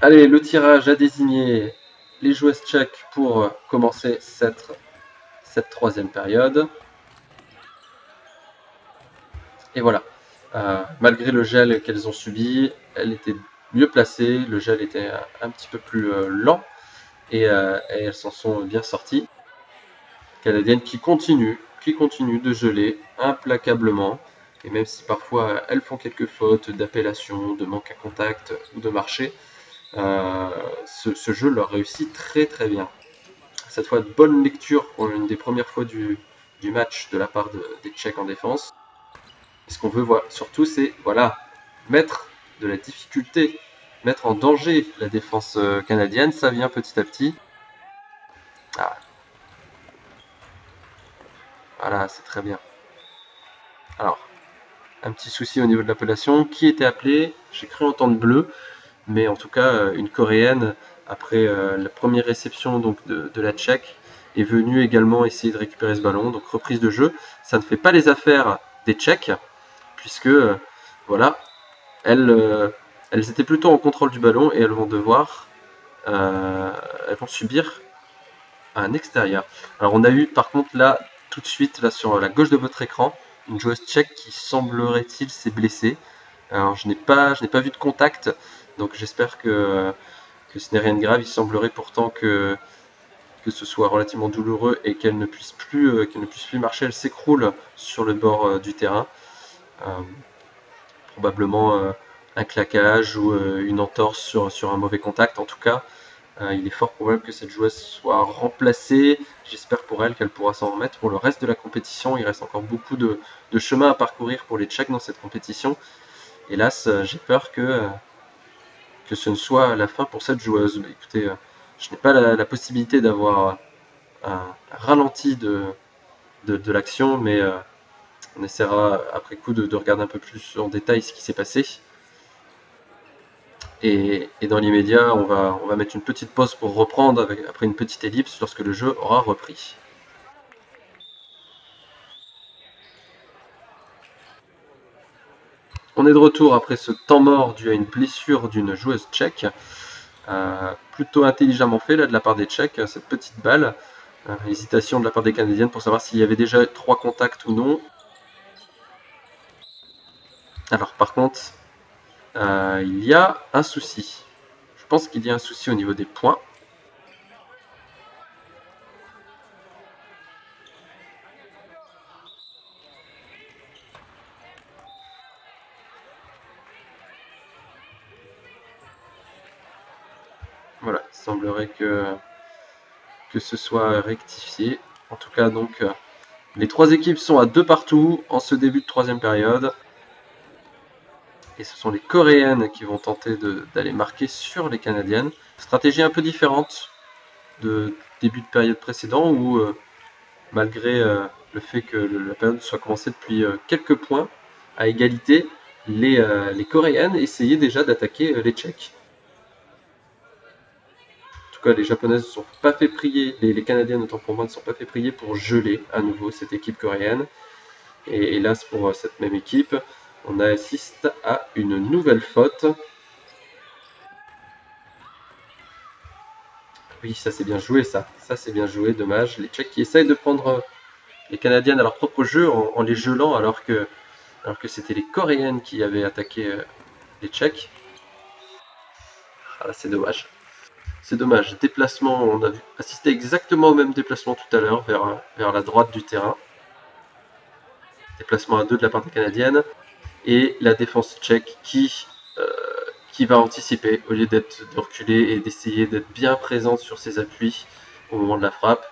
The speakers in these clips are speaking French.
Allez, le tirage a désigné les joueuses tchèques pour commencer cette troisième période. Et voilà. Malgré le gel qu'elles ont subi, elles étaient mieux placées, le gel était un petit peu plus lent et elles s'en sont bien sorties. Canadiennes qui continuent de geler implacablement. Et même si parfois elles font quelques fautes d'appellation, de manque à contact ou de marché, ce jeu leur réussit très très bien. Cette fois, de bonne lecture pour une des premières fois du match de la part des Tchèques en défense. Et ce qu'on veut voir surtout, c'est voilà, mettre de la difficulté, mettre en danger la défense canadienne. Ça vient petit à petit. Ah, voilà, c'est très bien. Alors, un petit souci au niveau de l'appellation. Qui était appelé? J'ai cru entendre bleu, mais en tout cas, une coréenne, après la première réception donc, de la Tchèque, est venue également essayer de récupérer ce ballon. Donc, reprise de jeu. Ça ne fait pas les affaires des Tchèques, puisque voilà, elles étaient plutôt en contrôle du ballon et elles vont subir un extérieur. Alors, on a eu par contre là, tout de suite, là sur la gauche de votre écran, une joueuse tchèque qui semblerait-il s'est blessée. Alors, je n'ai pas vu de contact, donc j'espère que ce n'est rien de grave. Il semblerait pourtant que ce soit relativement douloureux et qu'elle ne puisse plus marcher. Elle s'écroule sur le bord du terrain. Euh, Probablement un claquage ou une entorse sur un mauvais contact. En tout cas, il est fort probable que cette joueuse soit remplacée. J'espère pour elle qu'elle pourra s'en remettre pour le reste de la compétition. Il reste encore beaucoup de chemin à parcourir pour les Tchèques dans cette compétition. Hélas, j'ai peur que ce ne soit la fin pour cette joueuse. Mais écoutez, je n'ai pas la possibilité d'avoir un ralenti de l'action, mais on essaiera après coup de regarder un peu plus en détail ce qui s'est passé. Et dans l'immédiat, on va mettre une petite pause pour reprendre après une petite ellipse lorsque le jeu aura repris. On est de retour après ce temps mort dû à une blessure d'une joueuse tchèque. Plutôt intelligemment fait là de la part des Tchèques, cette petite balle. Hésitation de la part des Canadiennes pour savoir s'il y avait déjà 3 contacts ou non. Alors par contre, il y a un souci. Je pense qu'il y a un souci au niveau des points. Voilà, il semblerait que ce soit rectifié. En tout cas, donc, les 3 équipes sont à 2 partout en ce début de troisième période. Et ce sont les Coréennes qui vont tenter d'aller marquer sur les Canadiennes. Stratégie un peu différente de début de période précédent où, malgré le fait que la période soit commencée depuis quelques points à égalité, les Coréennes essayaient déjà d'attaquer les Tchèques. En tout cas, les Japonaises ne sont pas fait prier, les Canadiennes autant pour moi ne sont pas fait prier pour geler à nouveau cette équipe coréenne. Et hélas pour cette même équipe, on assiste à une nouvelle faute. Oui, ça c'est bien joué ça. Ça c'est bien joué, dommage. Les Tchèques qui essayent de prendre les Canadiennes à leur propre jeu en les gelant alors que c'était les Coréennes qui avaient attaqué les Tchèques. Ah, c'est dommage. C'est dommage. Déplacement, on a assisté exactement au même déplacement tout à l'heure vers la droite du terrain. Déplacement à 2 de la part des Canadiennes. Et la défense tchèque qui va anticiper au lieu de reculer et d'essayer d'être bien présente sur ses appuis au moment de la frappe.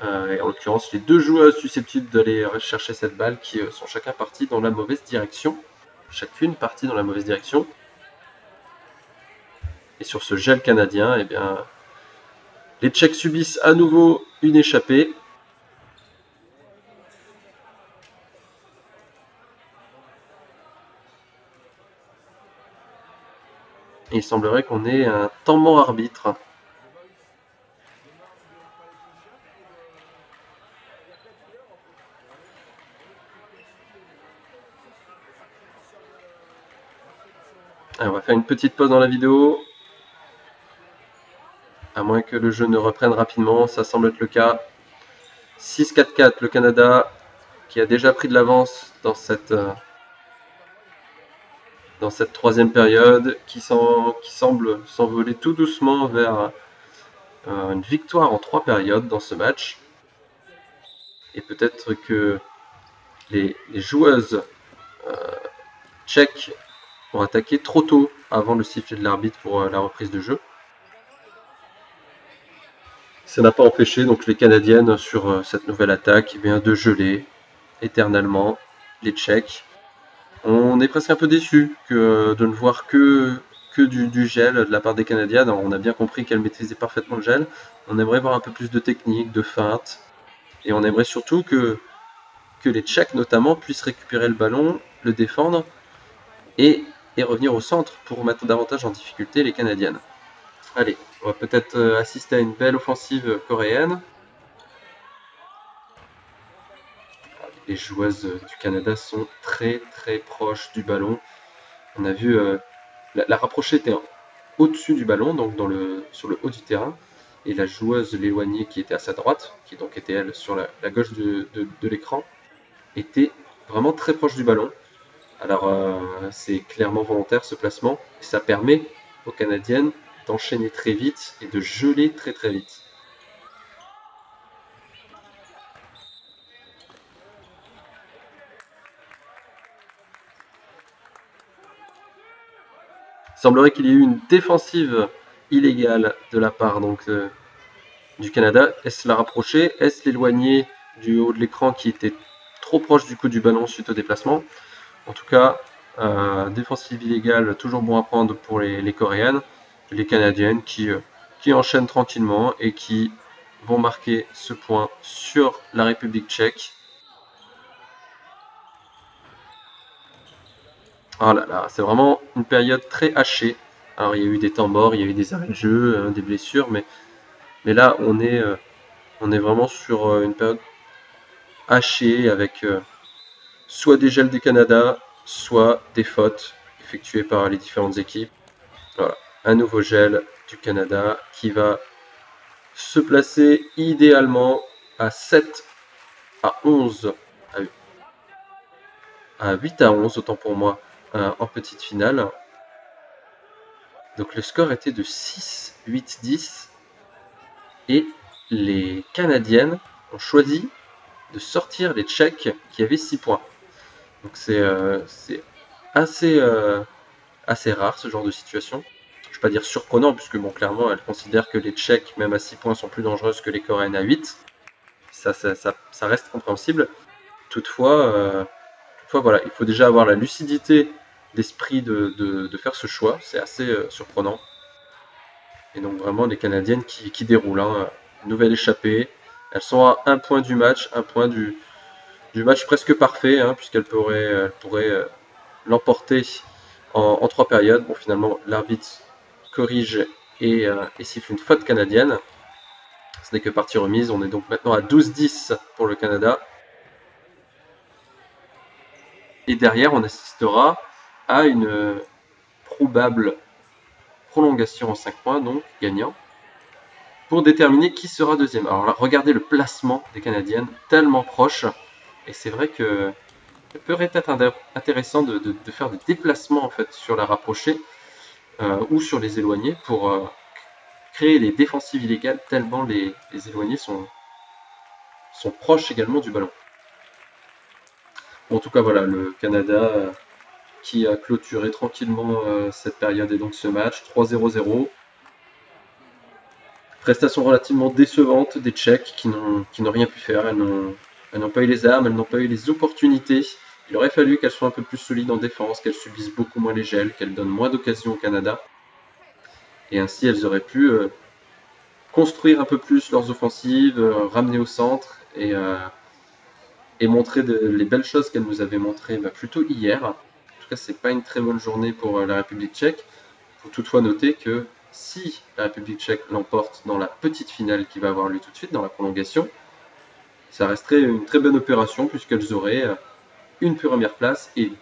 Et en l'occurrence, les 2 joueuses susceptibles d'aller chercher cette balle qui sont chacun partis dans la mauvaise direction. Chacune partie dans la mauvaise direction. Et sur ce gel canadien, eh bien, les Tchèques subissent à nouveau une échappée. Et il semblerait qu'on ait un temps mort arbitre. Alors, on va faire une petite pause dans la vidéo. à moins que le jeu ne reprenne rapidement, ça semble être le cas. 6-4-4, le Canada qui a déjà pris de l'avance dans cette troisième période, qui semble s'envoler tout doucement vers une victoire en 3 périodes dans ce match. Et peut-être que les joueuses tchèques ont attaqué trop tôt avant le sifflet de l'arbitre pour la reprise de jeu. Ça n'a pas empêché donc les Canadiennes sur cette nouvelle attaque de geler éternellement les Tchèques. On est presque un peu déçu de ne voir que du gel de la part des Canadiennes. Alors, on a bien compris qu'elles maîtrisaient parfaitement le gel. On aimerait voir un peu plus de technique, de feinte. Et on aimerait surtout que les Tchèques notamment puissent récupérer le ballon, le défendre et revenir au centre pour mettre davantage en difficulté les Canadiennes. Allez, on va peut-être assister à une belle offensive coréenne. Les joueuses du Canada sont très très proches du ballon. On a vu la rapprochée était au-dessus du ballon, donc sur le haut du terrain, et la joueuse l'éloignée qui était à sa droite, qui donc était elle sur la gauche de l'écran, était vraiment très proche du ballon. Alors c'est clairement volontaire ce placement, et ça permet aux Canadiennes d'enchaîner très vite et de geler très très vite. Il semblerait qu'il y ait eu une défensive illégale de la part du Canada. Est-ce la rapprocher? Est-ce l'éloigner du haut de l'écran qui était trop proche du coup du ballon suite au déplacement? En tout cas, défensive illégale, toujours bon à prendre pour les Coréennes. Les Canadiennes qui enchaînent tranquillement et qui vont marquer ce point sur la République tchèque. Oh là là, c'est vraiment une période très hachée. Alors il y a eu des temps morts, il y a eu des arrêts de jeu, des blessures, mais là on est vraiment sur une période hachée avec soit des gels du Canada, soit des fautes effectuées par les différentes équipes. Voilà, un nouveau gel du Canada qui va se placer idéalement à 7 à 11, à 8 à 11, autant pour moi, en petite finale. Donc le score était de 6, 8, 10 et les Canadiennes ont choisi de sortir les Tchèques qui avaient 6 points. Donc c'est assez rare ce genre de situation. Je ne vais pas dire surprenant puisque bon, clairement elles considèrent que les Tchèques même à 6 points sont plus dangereuses que les Coréennes à 8. Ça reste compréhensible. Toutefois, voilà, il faut déjà avoir la lucidité d'esprit de faire ce choix. C'est assez surprenant. Et donc vraiment les Canadiennes qui déroulent. Hein. Nouvelle échappée. Elles sont à un point du match, un point du match presque parfait, hein, puisqu'elles pourraient l'emporter en 3 périodes. Bon, finalement, l'arbitre corrige et siffle une faute canadienne. Ce n'est que partie remise. On est donc maintenant à 12-10 pour le Canada. Et derrière, on assistera à une probable prolongation en 5 points, donc gagnant, pour déterminer qui sera deuxième. Alors là, regardez le placement des Canadiennes, tellement proche. Et c'est vrai que ça peut être intéressant de faire des déplacements en fait sur la rapprochée ou sur les éloignés pour créer les défensives illégales tellement les éloignés sont proches également du ballon. Bon, en tout cas voilà, le Canada qui a clôturé tranquillement cette période et donc ce match 3-0-0. Prestation relativement décevante des Tchèques qui n'ont rien pu faire. Elles n'ont pas eu les armes, elles n'ont pas eu les opportunités. Il aurait fallu qu'elles soient un peu plus solides en défense, qu'elles subissent beaucoup moins les gels, qu'elles donnent moins d'occasions au Canada. Et ainsi, elles auraient pu construire un peu plus leurs offensives, ramener au centre et montrer les belles choses qu'elles nous avaient montrées plutôt hier. En tout cas, c'est pas une très bonne journée pour la République tchèque. Il faut toutefois noter que si la République tchèque l'emporte dans la petite finale qui va avoir lieu tout de suite, dans la prolongation, ça resterait une très bonne opération puisqu'elles auraient une première place et deux